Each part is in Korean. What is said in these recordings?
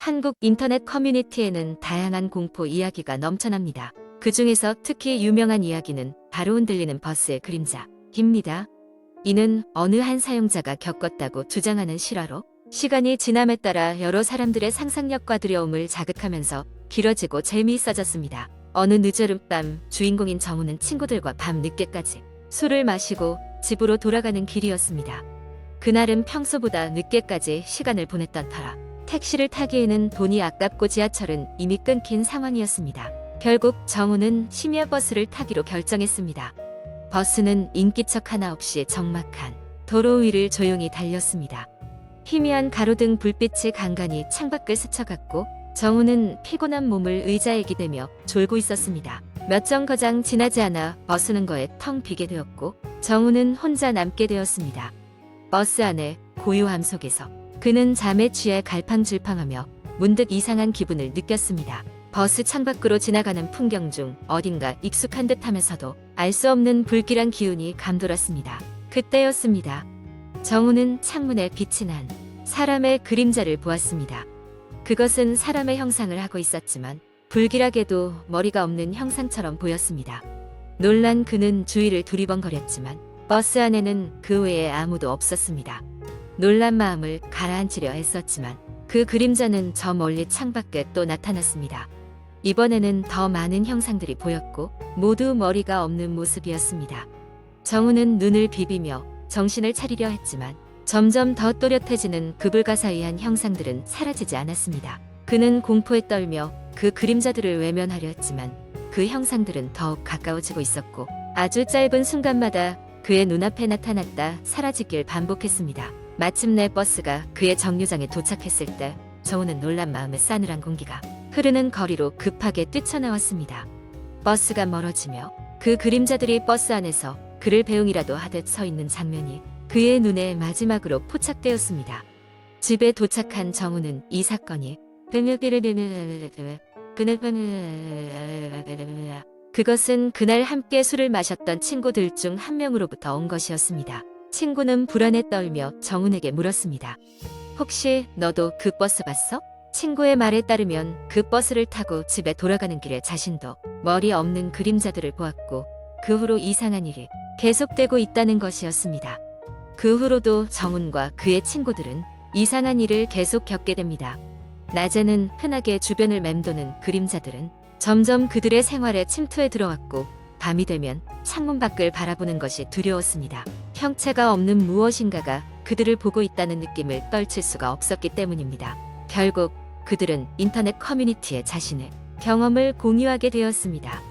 한국 인터넷 커뮤니티에는 다양한 공포 이야기가 넘쳐납니다. 그 중에서 특히 유명한 이야기는 바로 흔들리는 버스의 그림자입니다. 이는 어느 한 사용자가 겪었다고 주장하는 실화로 시간이 지남에 따라 여러 사람들의 상상력과 두려움을 자극하면서 길어지고 재미있어졌습니다. 어느 늦여름밤 주인공인 정우는 친구들과 밤 늦게까지 술을 마시고 집으로 돌아가는 길이었습니다. 그날은 평소보다 늦게까지 시간을 보냈던 터라 택시를 타기에는 돈이 아깝고 지하철은 이미 끊긴 상황이었습니다. 결국 정우는 심야 버스를 타기로 결정했습니다. 버스는 인기척 하나 없이 적막한 도로 위를 조용히 달렸습니다. 희미한 가로등 불빛이 간간히 창밖을 스쳐갔고 정우는 피곤한 몸을 의자에 기대며 졸고 있었습니다. 몇 정거장 지나지 않아 버스는 거에 텅 비게 되었고 정우는 혼자 남게 되었습니다. 버스 안의 고요함 속에서 그는 잠에 취해 갈팡질팡하며 문득 이상한 기분을 느꼈습니다. 버스 창밖으로 지나가는 풍경 중 어딘가 익숙한 듯하면서도 알 수 없는 불길한 기운이 감돌았습니다. 그때였습니다. 정우는 창문에 빛이 난 사람의 그림자를 보았습니다. 그것은 사람의 형상을 하고 있었지만 불길하게도 머리가 없는 형상처럼 보였습니다. 놀란 그는 주위를 두리번거렸지만 버스 안에는 그 외에 아무도 없었습니다. 놀란 마음을 가라앉히려 했었지만 그 그림자는 저 멀리 창밖에 또 나타났습니다. 이번에는 더 많은 형상들이 보였고 모두 머리가 없는 모습이었습니다. 정우는 눈을 비비며 정신을 차리려 했지만 점점 더 또렷해지는 그 불가사의한 형상들은 사라지지 않았습니다. 그는 공포에 떨며 그 그림자들을 외면하려 했지만 그 형상들은 더욱 가까워지고 있었고 아주 짧은 순간마다 그의 눈앞에 나타났다 사라지길 반복했습니다. 마침내 버스가 그의 정류장에 도착했을 때 정우는 놀란 마음에 싸늘한 공기가 흐르는 거리로 급하게 뛰쳐나왔습니다. 버스가 멀어지며 그 그림자들이 버스 안에서 그를 배웅이라도 하듯 서 있는 장면이 그의 눈에 마지막으로 포착되었습니다. 집에 도착한 정우는 이 사건이 그것은 그날 함께 술을 마셨던 친구들 중 한 명으로부터 온 것이었습니다. 친구는 불안에 떨며 정훈에게 물었습니다. 혹시 너도 그 버스 봤어? 친구의 말에 따르면 그 버스를 타고 집에 돌아가는 길에 자신도 머리 없는 그림자들을 보았고 그 후로 이상한 일이 계속되고 있다는 것이었습니다. 그 후로도 정훈과 그의 친구들은 이상한 일을 계속 겪게 됩니다. 낮에는 흔하게 주변을 맴도는 그림자들은 점점 그들의 생활에 침투해 들어왔고 밤이 되면 창문 밖을 바라보는 것이 두려웠습니다. 형체가 없는 무엇인가가 그들을 보고 있다는 느낌을 떨칠 수가 없었기 때문입니다. 결국 그들은 인터넷 커뮤니티에 자신의 경험을 공유하게 되었습니다.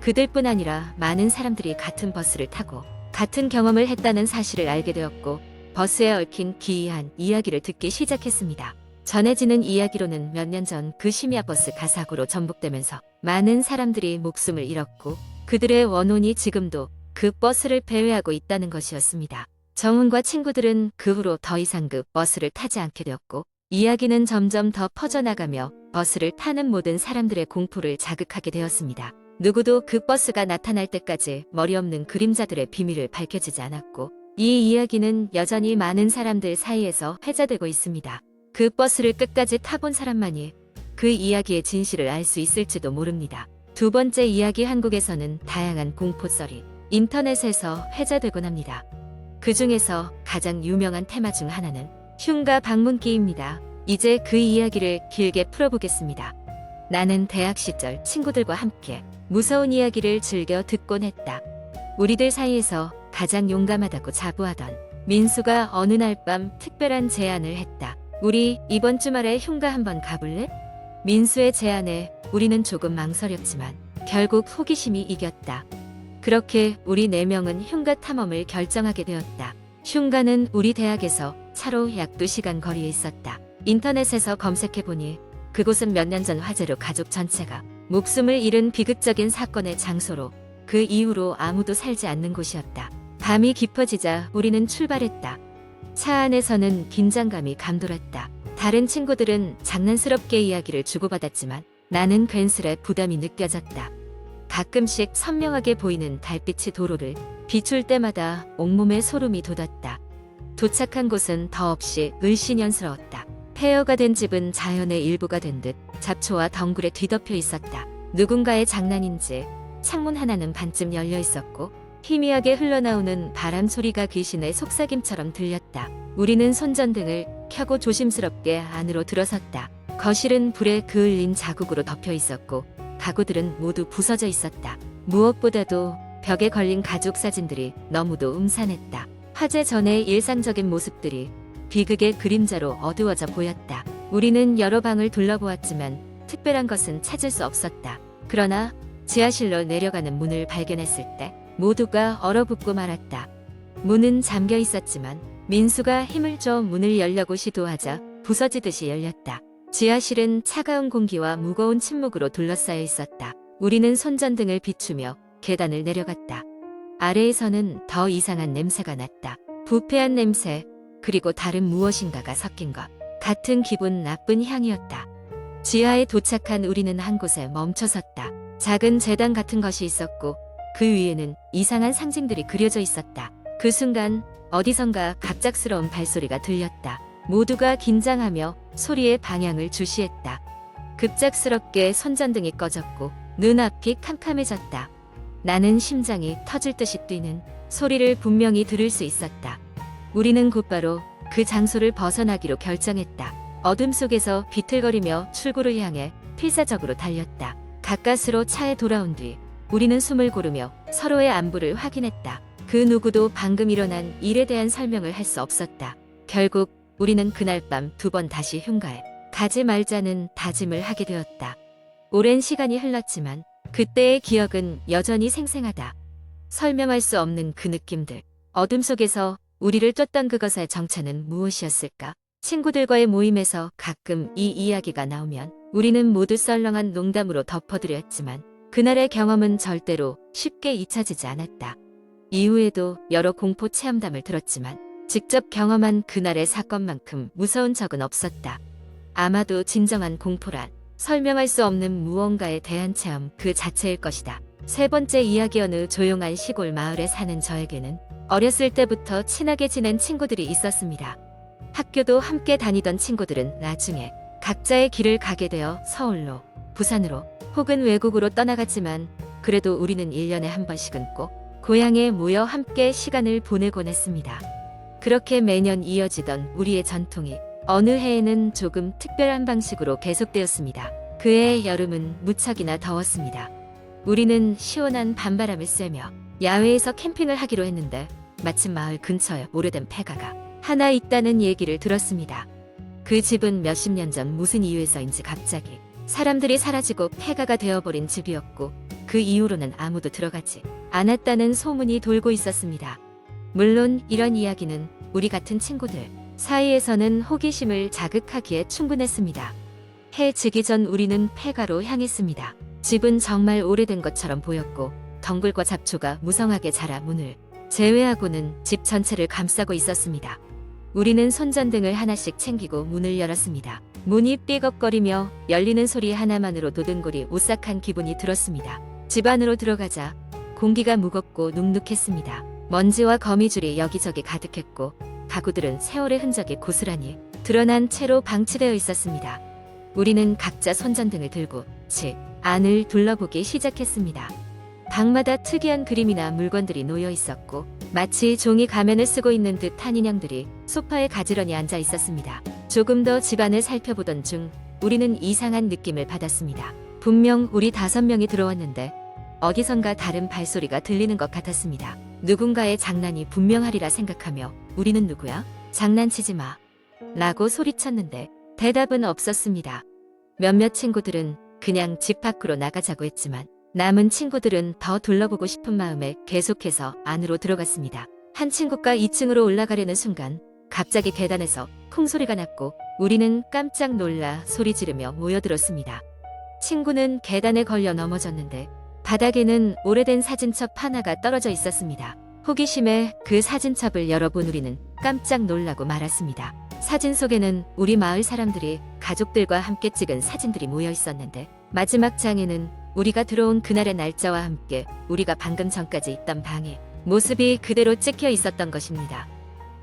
그들뿐 아니라 많은 사람들이 같은 버스를 타고 같은 경험을 했다는 사실을 알게 되었고 버스에 얽힌 기이한 이야기를 듣기 시작했습니다. 전해지는 이야기로는 몇 년 전 그 심야 버스가 사고로 전복되면서 많은 사람들이 목숨을 잃었고 그들의 원혼이 지금도 그 버스를 배회하고 있다는 것이었습니다. 정훈과 친구들은 그 후로 더 이상 그 버스를 타지 않게 되었고 이야기는 점점 더 퍼져나가며 버스를 타는 모든 사람들의 공포를 자극하게 되었습니다. 누구도 그 버스가 나타날 때까지 머리 없는 그림자들의 비밀을 밝혀지지 않았고 이 이야기는 여전히 많은 사람들 사이에서 회자되고 있습니다. 그 버스를 끝까지 타본 사람만이 그 이야기의 진실을 알 수 있을지도 모릅니다. 두 번째 이야기 한국에서는 다양한 공포썰이 인터넷에서 회자되곤 합니다. 그 중에서 가장 유명한 테마 중 하나는 흉가 방문기입니다. 이제 그 이야기를 길게 풀어보겠습니다. 나는 대학 시절 친구들과 함께 무서운 이야기를 즐겨 듣곤 했다. 우리들 사이에서 가장 용감하다고 자부하던 민수가 어느 날 밤 특별한 제안을 했다. 우리 이번 주말에 흉가 한번 가볼래? 민수의 제안에 우리는 조금 망설였지만 결국 호기심이 이겼다. 그렇게 우리 4명은 흉가 탐험을 결정하게 되었다. 흉가는 우리 대학에서 차로 약 2시간 거리에 있었다. 인터넷에서 검색해보니 그곳은 몇 년 전 화재로 가족 전체가 목숨을 잃은 비극적인 사건의 장소로 그 이후로 아무도 살지 않는 곳이었다. 밤이 깊어지자 우리는 출발했다. 차 안에서는 긴장감이 감돌았다. 다른 친구들은 장난스럽게 이야기를 주고받았지만 나는 괜스레 부담이 느껴졌다. 가끔씩 선명하게 보이는 달빛이 도로를 비출 때마다 온몸에 소름이 돋았다. 도착한 곳은 더없이 을씨년스러웠다. 폐허가 된 집은 자연의 일부가 된 듯 잡초와 덩굴에 뒤덮여 있었다. 누군가의 장난인지 창문 하나는 반쯤 열려 있었고 희미하게 흘러나오는 바람 소리가 귀신의 속삭임처럼 들렸다. 우리는 손전등을 켜고 조심스럽게 안으로 들어섰다. 거실은 불에 그을린 자국으로 덮여 있었고 가구들은 모두 부서져 있었다. 무엇보다도 벽에 걸린 가족 사진들이 너무도 음산했다. 화재 전의 일상적인 모습들이 비극의 그림자로 어두워져 보였다. 우리는 여러 방을 둘러보았지만 특별한 것은 찾을 수 없었다. 그러나 지하실로 내려가는 문을 발견했을 때 모두가 얼어붙고 말았다. 문은 잠겨 있었지만 민수가 힘을 줘 문을 열려고 시도하자 부서지듯이 열렸다. 지하실은 차가운 공기와 무거운 침묵으로 둘러싸여 있었다. 우리는 손전등을 비추며 계단을 내려갔다. 아래에서는 더 이상한 냄새가 났다. 부패한 냄새, 그리고 다른 무엇인가가 섞인 것. 같은 기분 나쁜 향이었다. 지하에 도착한 우리는 한 곳에 멈춰섰다. 작은 제단 같은 것이 있었고 그 위에는 이상한 상징들이 그려져 있었다. 그 순간 어디선가 갑작스러운 발소리가 들렸다. 모두가 긴장하며 소리의 방향을 주시했다. 급작스럽게 손전등이 꺼졌고 눈앞이 캄캄해졌다. 나는 심장이 터질 듯이 뛰는 소리를 분명히 들을 수 있었다. 우리는 곧바로 그 장소를 벗어나기로 결정했다. 어둠 속에서 비틀거리며 출구를 향해 필사적으로 달렸다. 가까스로 차에 돌아온 뒤 우리는 숨을 고르며 서로의 안부를 확인했다. 그 누구도 방금 일어난 일에 대한 설명을 할 수 없었다. 결국 우리는 그날 밤 2번 다시 흉가에 가지 말자는 다짐을 하게 되었다. 오랜 시간이 흘렀지만 그때의 기억은 여전히 생생하다. 설명할 수 없는 그 느낌들, 어둠 속에서 우리를 쫓던 그것의 정체는 무엇이었을까? 친구들과의 모임에서 가끔 이 이야기가 나오면 우리는 모두 썰렁한 농담으로 덮어두려 했지만 그날의 경험은 절대로 쉽게 잊혀지지 않았다. 이후에도 여러 공포 체험담을 들었지만 직접 경험한 그날의 사건만큼 무서운 적은 없었다. 아마도 진정한 공포란 설명할 수 없는 무언가에 대한 체험 그 자체일 것이다. 세 번째 이야기. 어느 조용한 시골 마을에 사는 저에게는 어렸을 때부터 친하게 지낸 친구들이 있었습니다. 학교도 함께 다니던 친구들은 나중에 각자의 길을 가게 되어 서울로, 부산으로 혹은 외국으로 떠나갔지만 그래도 우리는 1년에 한 번씩은 꼭 고향에 모여 함께 시간을 보내곤 했습니다. 그렇게 매년 이어지던 우리의 전통이 어느 해에는 조금 특별한 방식으로 계속되었습니다. 그해의 여름은 무척이나 더웠습니다. 우리는 시원한 밤바람을 쐬며 야외에서 캠핑을 하기로 했는데 마침 마을 근처에 오래된 폐가가 하나 있다는 얘기를 들었습니다. 그 집은 몇십 년 전 무슨 이유에서인지 갑자기 사람들이 사라지고 폐가가 되어버린 집이었고 그 이후로는 아무도 들어가지 않았다는 소문이 돌고 있었습니다. 물론 이런 이야기는 우리 같은 친구들 사이에서는 호기심을 자극하기에 충분했습니다. 해 지기 전 우리는 폐가로 향했습니다. 집은 정말 오래된 것처럼 보였고 덩굴과 잡초가 무성하게 자라 문을 제외하고는 집 전체를 감싸고 있었습니다. 우리는 손전등을 하나씩 챙기고 문을 열었습니다. 문이 삐걱거리며 열리는 소리 하나만으로 도든골이 오싹한 기분이 들었습니다. 집 안으로 들어가자 공기가 무겁고 눅눅했습니다. 먼지와 거미줄이 여기저기 가득했고 가구들은 세월의 흔적이 고스란히 드러난 채로 방치되어 있었습니다. 우리는 각자 손전등을 들고 집 안을 둘러보기 시작했습니다. 방마다 특이한 그림이나 물건들이 놓여 있었고 마치 종이 가면을 쓰고 있는 듯한 인형들이 소파에 가지런히 앉아 있었습니다. 조금 더 집안을 살펴보던 중 우리는 이상한 느낌을 받았습니다. 분명 우리 5명이 들어왔는데 어디선가 다른 발소리가 들리는 것 같았습니다. 누군가의 장난이 분명하리라 생각하며 우리는 누구야? 장난치지 마 라고 소리쳤는데 대답은 없었습니다. 몇몇 친구들은 그냥 집 밖으로 나가자고 했지만 남은 친구들은 더 둘러보고 싶은 마음에 계속해서 안으로 들어갔습니다. 한 친구가 2층으로 올라가려는 순간 갑자기 계단에서 쿵소리가 났고 우리는 깜짝 놀라 소리 지르며 모여들었습니다. 친구는 계단에 걸려 넘어졌는데 바닥에는 오래된 사진첩 하나가 떨어져 있었습니다. 호기심에 그 사진첩을 열어본 우리는 깜짝 놀라고 말았습니다. 사진 속에는 우리 마을 사람들이 가족들과 함께 찍은 사진들이 모여 있었는데 마지막 장에는 우리가 들어온 그날의 날짜와 함께 우리가 방금 전까지 있던 방에 모습이 그대로 찍혀 있었던 것입니다.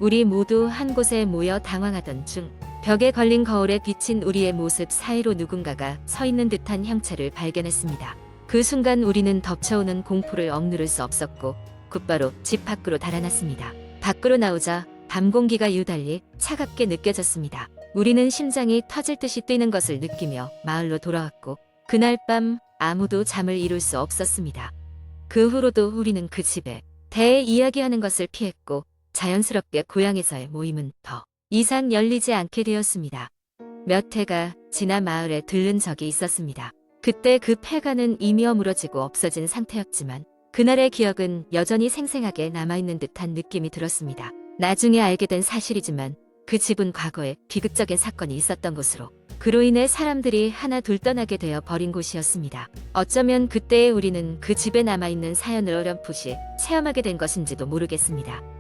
우리 모두 한 곳에 모여 당황하던 중 벽에 걸린 거울에 비친 우리의 모습 사이로 누군가가 서 있는 듯한 형체를 발견했습니다. 그 순간 우리는 덮쳐오는 공포를 억누를 수 없었고 곧바로 집 밖으로 달아났습니다. 밖으로 나오자 밤 공기가 유달리 차갑게 느껴졌습니다. 우리는 심장이 터질 듯이 뛰는 것을 느끼며 마을로 돌아왔고 그날 밤 아무도 잠을 이룰 수 없었습니다. 그 후로도 우리는 그 집에 대해 이야기하는 것을 피했고 자연스럽게 고향에서의 모임은 더 이상 열리지 않게 되었습니다. 몇 해가 지나 마을에 들른 적이 있었습니다. 그때 그 폐가는 이미 어무러지고 없어진 상태였지만 그날의 기억은 여전히 생생하게 남아있는 듯한 느낌이 들었습니다. 나중에 알게 된 사실이지만 그 집은 과거에 비극적인 사건이 있었던 곳으로 그로 인해 사람들이 하나 둘 떠나게 되어 버린 곳이었습니다. 어쩌면 그때의 우리는 그 집에 남아있는 사연을 어렴풋이 체험하게 된 것인지도 모르겠습니다.